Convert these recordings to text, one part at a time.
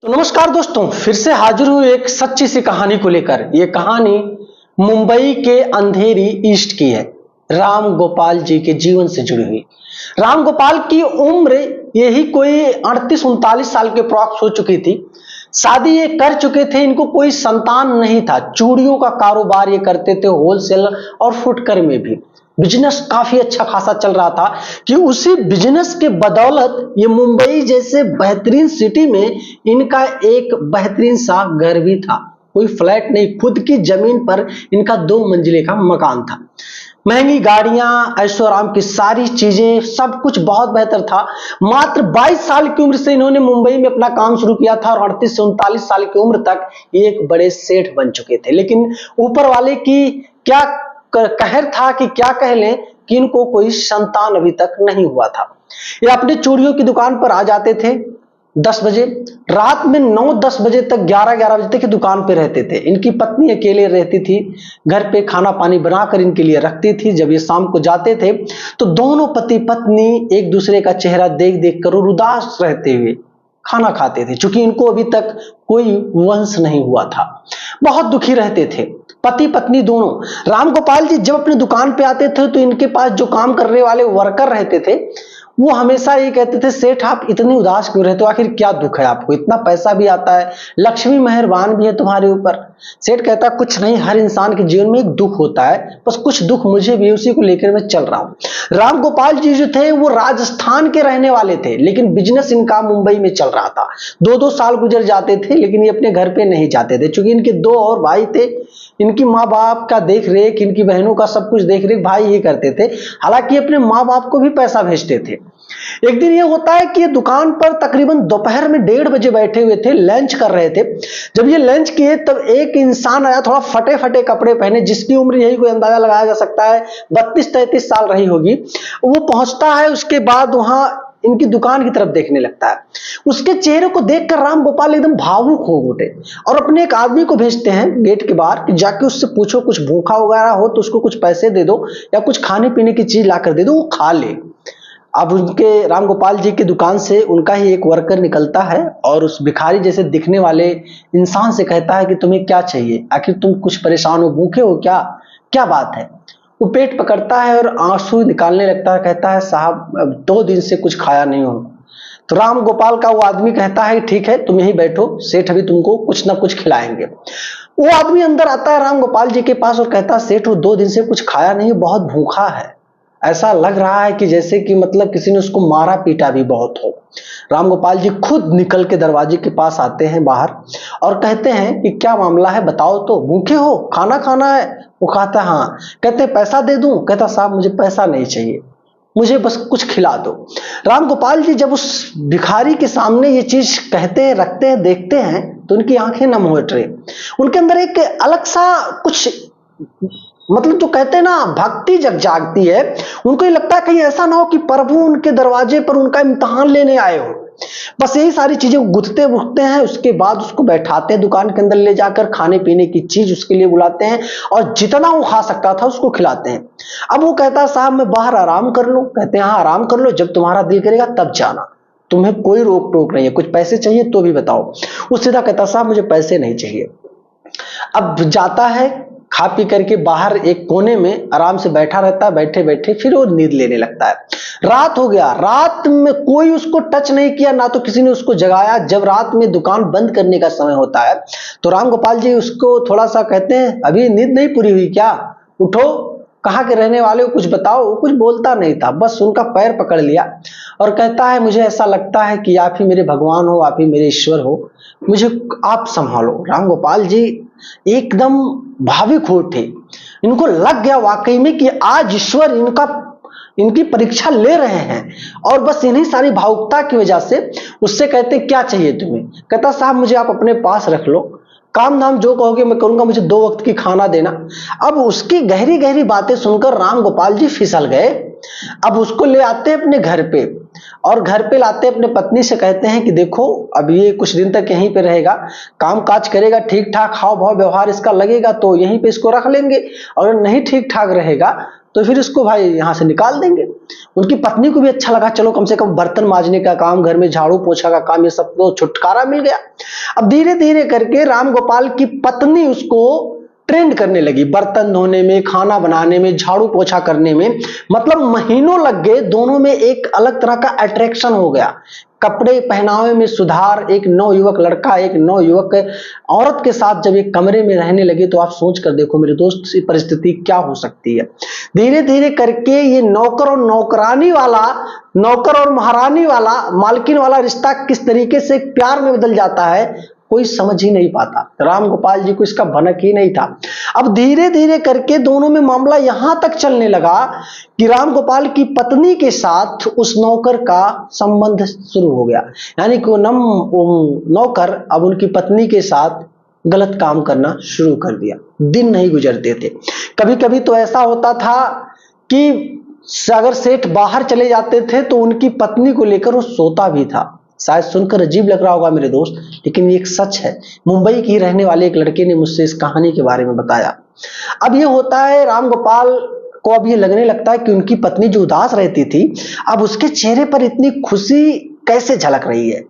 तो नमस्कार दोस्तों, फिर से हाजिर हूँ एक सच्ची सी कहानी को लेकर। ये कहानी मुंबई के अंधेरी ईस्ट की है, राम गोपाल जी के जीवन से जुड़ी हुई। राम गोपाल की उम्र यही कोई 38-39 साल के अप्रॉक्स हो चुकी थी। शादी ये कर चुके थे, इनको कोई संतान नहीं था। चूड़ियों का कारोबार ये करते थे, होलसेल और फुटकर में भी बिजनेस काफी अच्छा खासा चल रहा था कि उसी बिजनेस के बदौलत ये मुंबई जैसे बेहतरीन सिटी में इनका एक बेहतरीन सा घर भी था। कोई फ्लैट नहीं, खुद की जमीन पर इनका 2 मंजिले का मकान था। महंगी गाड़ियां, ऐशो आराम की सारी चीजें, सब कुछ बहुत बेहतर था। मात्र 22 साल की उम्र से इन्होंने मुंबई में अपना काम शुरू किया था और 38 से 39 साल की उम्र तक एक बड़े सेठ बन चुके थे। लेकिन ऊपर वाले की क्या कहर था कि क्या कह लें कि इनको कोई संतान अभी तक नहीं हुआ था। ये अपने चूड़ियों की दुकान पर आ जाते थे 10 बजे, रात में 9-10 बजे तक, 11-11 बजे तक की दुकान पे रहते थे। इनकी पत्नी अकेले रहती थी, घर पे खाना पानी बनाकर इनके लिए रखती थी। जब ये शाम को जाते थे तो दोनों पति पत्नी एक दूसरे का चेहरा देख देख कर और उदास रहते हुए खाना खाते थे, क्योंकि इनको अभी तक कोई वंश नहीं हुआ था। बहुत दुखी रहते थे पति पत्नी दोनों। राम गोपाल जी जब अपनी दुकान पे आते थे तो इनके पास जो काम करने वाले वर्कर रहते थे वो हमेशा ये कहते थे, सेठ आप इतने उदास क्यों रहते हो, आखिर क्या दुख है आपको, इतना पैसा भी आता है, लक्ष्मी मेहरबान भी है तुम्हारे ऊपर। सेठ कहता कुछ नहीं, हर इंसान के जीवन में एक दुख होता है, बस कुछ दुख मुझे भी, उसी को लेकर मैं चल रहा हूं। राम गोपाल जी जो थे वो राजस्थान के रहने वाले थे, लेकिन बिजनेस इनका मुंबई में चल रहा था। 2-2 साल गुजर जाते थे लेकिन ये अपने घर पे नहीं जाते थे, क्योंकि इनके 2 और भाई थे। इनकी माँ बाप का देख रेख, इनकी बहनों का सब कुछ देख रेख भाई ही करते थे। हालांकि अपने माँ बाप को भी पैसा भेजते थे। एक दिन ये होता है कि ये दुकान पर तकरीबन दोपहर में 1:30 बजे बैठे हुए थे, लंच कर रहे थे। जब ये लंच किए तब एक इंसान आया, थोड़ा फटे फटे कपड़े पहने, जिसकी उम्र यही कोई अंदाजा लगाया जा सकता है 32-33 साल रही होगी। वो पहुंचता है, उसके बाद वहां इनकी दुकान की तरफ देखने लगता है। उसके चेहरे को देखकर राम गोपाल एकदम भावुक हो उठे और अपने एक आदमी को भेजते हैं गेट के बाहर कि जाके उससे पूछो कुछ भूखा वगैरह हो तो उसको कुछ पैसे दे दो या कुछ खाने पीने की चीज ला कर दे दो, वो खा ले। अब उनके राम गोपाल जी की दुकान से उनका ही एक वर्कर निकलता है और उस भिखारी जैसे दिखने वाले इंसान से कहता है कि तुम्हें क्या चाहिए, आखिर तुम कुछ परेशान हो, भूखे हो क्या, क्या बात है। वो पेट पकड़ता है और आंसू निकालने लगता है, कहता है साहब अब 2 दिन से कुछ खाया नहीं हो। तो राम गोपाल का वो आदमी कहता है ठीक है तुम यहीं बैठो, सेठ अभी तुमको कुछ ना कुछ खिलाएंगे। वो आदमी अंदर आता है राम गोपाल जी के पास और कहता है सेठ वो 2 दिन से कुछ खाया नहीं, बहुत भूखा है, ऐसा लग रहा है कि जैसे कि मतलब किसी ने उसको मारा पीटा भी बहुत हो। राम गोपाल जी खुद निकल के दरवाजे के पास आते हैं बाहर और कहते हैं कि क्या मामला है बताओ, तो भूखे हो, खाना खाना है। वो कहता है हाँ। कहते हैं पैसा दे दूं। कहता साहब मुझे पैसा नहीं चाहिए, मुझे बस कुछ खिला दो। राम गोपाल जी जब उस भिखारी के सामने ये चीज कहते हैं, रखते हैं, देखते हैं तो उनकी आंखें नम हो उठे। उनके अंदर एक अलग सा कुछ, मतलब जो कहते हैं ना भक्ति जग जागती है। उनको ये लगता है कहीं ऐसा ना हो कि प्रभु उनके दरवाजे पर उनका इम्तिहान लेने आए हो। बस यही सारी चीजें गुथते बुथते हैं। उसके बाद उसको बैठाते हैं दुकान के अंदर ले जाकर, खाने पीने की चीज उसके लिए बुलाते हैं और जितना वो खा सकता था उसको खिलाते हैं। अब वो कहता है साहब मैं बाहर आराम कर लूं। कहते हैं हाँ आराम कर लो, जब तुम्हारा दिल करेगा तब जाना, तुम्हें कोई रोक टोक नहीं है, कुछ पैसे चाहिए तो भी बताओ। वो सीधा कहता साहब मुझे पैसे नहीं चाहिए। अब जाता है, खा पी करके बाहर एक कोने में आराम से बैठा रहता है। बैठे बैठे फिर वो नींद लेने लगता है। रात हो गया, रात में कोई उसको टच नहीं किया, ना तो किसी ने उसको जगाया। जब रात में दुकान बंद करने का समय होता है तो राम गोपाल जी उसको थोड़ा सा कहते हैं अभी नींद नहीं पूरी हुई क्या, उठो, कहाँ के रहने वाले हो, कुछ बताओ। वो कुछ बोलता नहीं था, बस उनका पैर पकड़ लिया और कहता है मुझे ऐसा लगता है कि आप ही मेरे भगवान हो, आप ही मेरे ईश्वर हो, मुझे आप संभालो। राम गोपाल जी एकदम भाविक हो उठे। इनको लग गया वाकई में कि आज ईश्वर इनकी परीक्षा ले रहे हैं। और बस इन्हीं सारी भावुकता की वजह से उससे कहते क्या चाहिए तुम्हें। कहता साहब मुझे आप अपने पास रख लो, काम धाम जो कहोगे मैं करूंगा, मुझे 2 वक्त की खाना देना। अब उसकी गहरी गहरी बातें सुनकर राम गोपाल जी फिसल गए। अब उसको ले आते हैं अपने घर पे और घर पे लाते अपने पत्नी से कहते हैं कि देखो अब ये कुछ दिन तक यहीं पे रहेगा, काम काज करेगा, ठीक ठाक हाव भाव व्यवहार इसका लगेगा तो यहीं पे इसको रख लेंगे, और नहीं ठीक ठाक रहेगा तो फिर इसको भाई यहाँ से निकाल देंगे। उनकी पत्नी को भी अच्छा लगा, चलो कम से कम बर्तन मांजने का काम, घर में झाड़ू पोछा का काम, ये सब तो छुटकारा मिल गया। अब धीरे धीरे करके राम गोपाल की पत्नी उसको ट्रेंड करने लगी, बर्तन धोने में, खाना बनाने में, झाड़ू पोछा करने में। मतलब महीनों लग गए, दोनों में एक अलग तरह का अट्रैक्शन हो गया। कपड़े पहनावे में सुधार, एक नवयुवक लड़का एक नवयुवक औरत के साथ जब एक कमरे में रहने लगे तो आप सोच कर देखो मेरे दोस्त, ये परिस्थिति क्या हो सकती है। धीरे धीरे करके ये नौकर और नौकरानी वाला, नौकर और महारानी वाला, मालकिन वाला रिश्ता किस तरीके से प्यार में बदल जाता है कोई समझ ही नहीं पाता। राम गोपाल जी को इसका भनक ही नहीं था। अब धीरे धीरे करके दोनों में मामला यहां तक चलने लगा कि राम गोपाल की पत्नी के साथ उस नौकर का संबंध शुरू हो गया। यानी कि वो नौकर अब उनकी पत्नी के साथ गलत काम करना शुरू कर दिया। दिन नहीं गुजरते थे। कभी कभी तो ऐसा होता था कि अगर सेठ बाहर चले जाते थे तो उनकी पत्नी को लेकर वो सोता भी था। शायद सुनकर अजीब लग रहा होगा मेरे दोस्त, लेकिन ये एक सच है। मुंबई की रहने वाले एक लड़के ने मुझसे इस कहानी के बारे में बताया। अब ये होता है, राम गोपाल को अब ये लगने लगता है कि उनकी पत्नी जो उदास रहती थी, अब उसके चेहरे पर इतनी खुशी कैसे झलक रही है।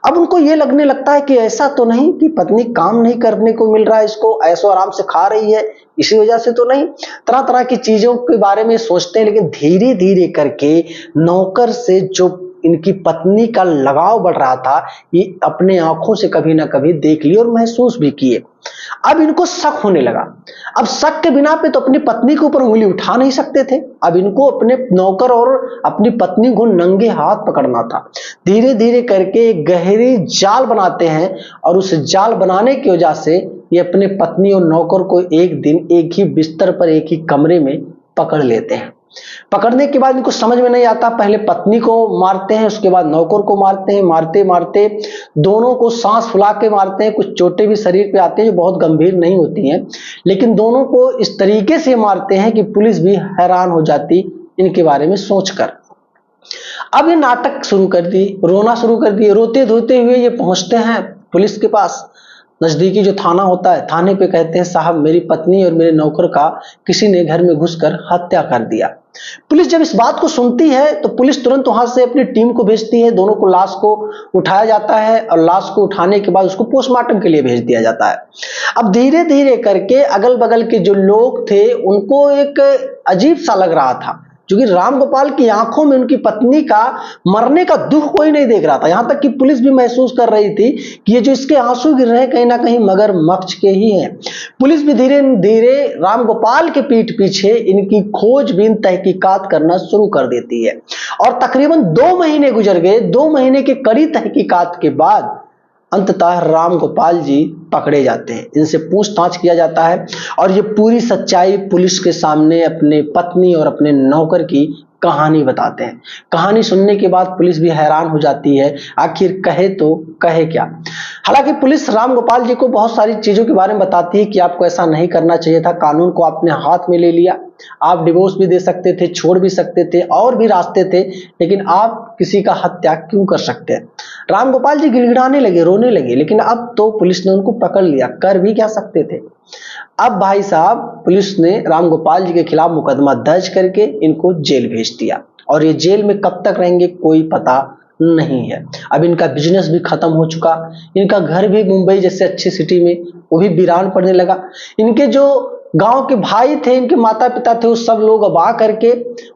अब उनको ये लगने लगता है कि ऐसा तो नहीं कि पत्नी काम नहीं करने को मिल रहा है, इसको ऐसो आराम से खा रही है, इसी वजह से तो नहीं। तरह तरह की चीजों के बारे में सोचते हैं, लेकिन धीरे धीरे करके नौकर से जो इनकी पत्नी का लगाव बढ़ रहा था, ये अपने आंखों से कभी ना कभी देख लिए और महसूस भी किए। अब इनको शक होने लगा। अब शक के बिना पे तो अपनी पत्नी के ऊपर उंगली उठा नहीं सकते थे। अब इनको अपने नौकर और अपनी पत्नी को नंगे हाथ पकड़ना था। धीरे धीरे करके एक गहरी जाल बनाते हैं और उस जाल बनाने की वजह से ये अपने पत्नी और नौकर को एक दिन एक ही बिस्तर पर एक ही कमरे में पकड़ लेते हैं। पकड़ने के बाद इनको समझ में नहीं आता, पहले पत्नी को मारते हैं, उसके बाद नौकर को मारते हैं। मारते मारते दोनों को सांस फुला के मारते हैं। कुछ चोटें भी शरीर पे आती हैं जो बहुत गंभीर नहीं होती हैं, लेकिन दोनों को इस तरीके से मारते हैं कि पुलिस भी हैरान हो जाती इनके बारे में सोचकर। अब ये नाटक शुरू कर दी, रोना शुरू कर दिए। रोते धोते हुए ये पहुंचते हैं पुलिस के पास। नजदीकी जो थाना होता है, थाने पे कहते हैं साहब मेरी पत्नी और मेरे नौकर का किसी ने घर में घुसकर हत्या कर दिया। पुलिस जब इस बात को सुनती है तो पुलिस तुरंत वहां से अपनी टीम को भेजती है। दोनों को लाश को उठाया जाता है और लाश को उठाने के बाद उसको पोस्टमार्टम के लिए भेज दिया जाता है। अब धीरे धीरे करके अगल बगल के जो लोग थे उनको एक अजीब सा लग रहा था, क्योंकि राम गोपाल की आंखों में उनकी पत्नी का मरने का दुख कोई नहीं देख रहा था। यहां तक कि पुलिस भी महसूस कर रही थी कि ये जो इसके आंसू गिर रहे हैं कहीं ना कहीं मगरमच्छ के ही हैं। पुलिस भी धीरे धीरे राम गोपाल के पीठ पीछे इनकी खोजबीन तहकीकात करना शुरू कर देती है और तकरीबन 2 महीने गुजर गए। 2 महीने की कड़ी तहकीकात के बाद अंततः राम गोपाल जी पकड़े जाते हैं। इनसे पूछताछ किया जाता है और ये पूरी सच्चाई पुलिस के सामने अपने पत्नी और अपने नौकर की कहानी बताते हैं। कहानी सुनने के बाद पुलिस भी हैरान हो जाती है, आखिर कहे तो कहे क्या। हालांकि पुलिस राम गोपाल जी को बहुत सारी चीजों के बारे में बताती है कि आपको ऐसा नहीं करना चाहिए था, कानून को आपने हाथ में ले लिया, आप डिवोर्स भी दे सकते थे, छोड़ भी सकते थे, और भी रास्ते थे, लेकिन आप किसी का हत्या क्यों कर सकते हैं। राम गोपाल जी गिड़गिड़ाने लगे, रोने लगे, लेकिन अब तो पुलिस ने उनको पकड़ लिया, कर भी क्या सकते थे। अब भाई साहब पुलिस ने राम गोपाल जी के खिलाफ मुकदमा दर्ज करके इनको जेल भेज दिया और ये जेल में कब तक रहेंगे कोई पता नहीं है। अब इनका बिजनेस भी खत्म हो चुका, इनका घर भी मुंबई जैसे अच्छी सिटी में वो भी वीरान पड़ने लगा। इनके जो गांव के भाई थे, इनके माता पिता थे, वो सब लोग अब आ करके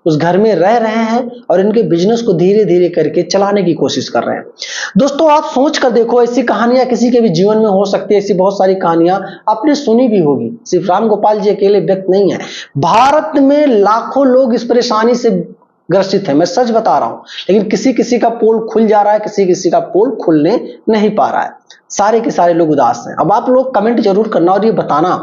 उस घर में रह रहे हैं और इनके बिजनेस को धीरे धीरे करके चलाने की कोशिश कर रहे हैं। दोस्तों आप सोच कर देखो, ऐसी कहानियां किसी के भी जीवन में हो सकती है। ऐसी बहुत सारी कहानियां आपने सुनी भी होगी, सिर्फ राम गोपाल जी अकेले व्यक्ति नहीं है। भारत में लाखों लोग इस परेशानी से ग्रसित है, मैं सच बता रहा हूं, लेकिन किसी किसी का पोल खुल जा रहा है, किसी किसी का पोल खुलने नहीं पा रहा है। सारे के सारे लोग उदास हैं। अब आप लोग कमेंट जरूर करना और ये बताना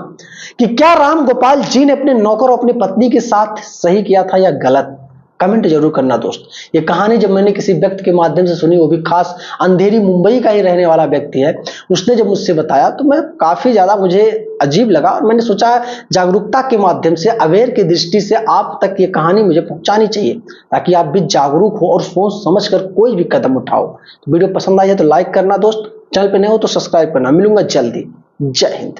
कि क्या राम गोपाल जी ने अपने नौकर और अपनी पत्नी के साथ सही किया था या गलत। कमेंट जरूर करना दोस्त। ये कहानी जब मैंने किसी व्यक्ति के माध्यम से सुनी, वो भी खास अंधेरी मुंबई का ही रहने वाला व्यक्ति है, उसने जब मुझसे बताया तो मैं काफी ज्यादा मुझे अजीब लगा और मैंने सोचा जागरूकता के माध्यम से, अवेयर की दृष्टि से आप तक ये कहानी मुझे पहुंचानी चाहिए, ताकि आप भी जागरूक हो और सोच समझ कर कोई भी कदम उठाओ। तो वीडियो पसंद आई है तो लाइक करना दोस्त, चैनल पे नए हो तो सब्सक्राइब करना। मिलूंगा जल्दी। जय हिंद।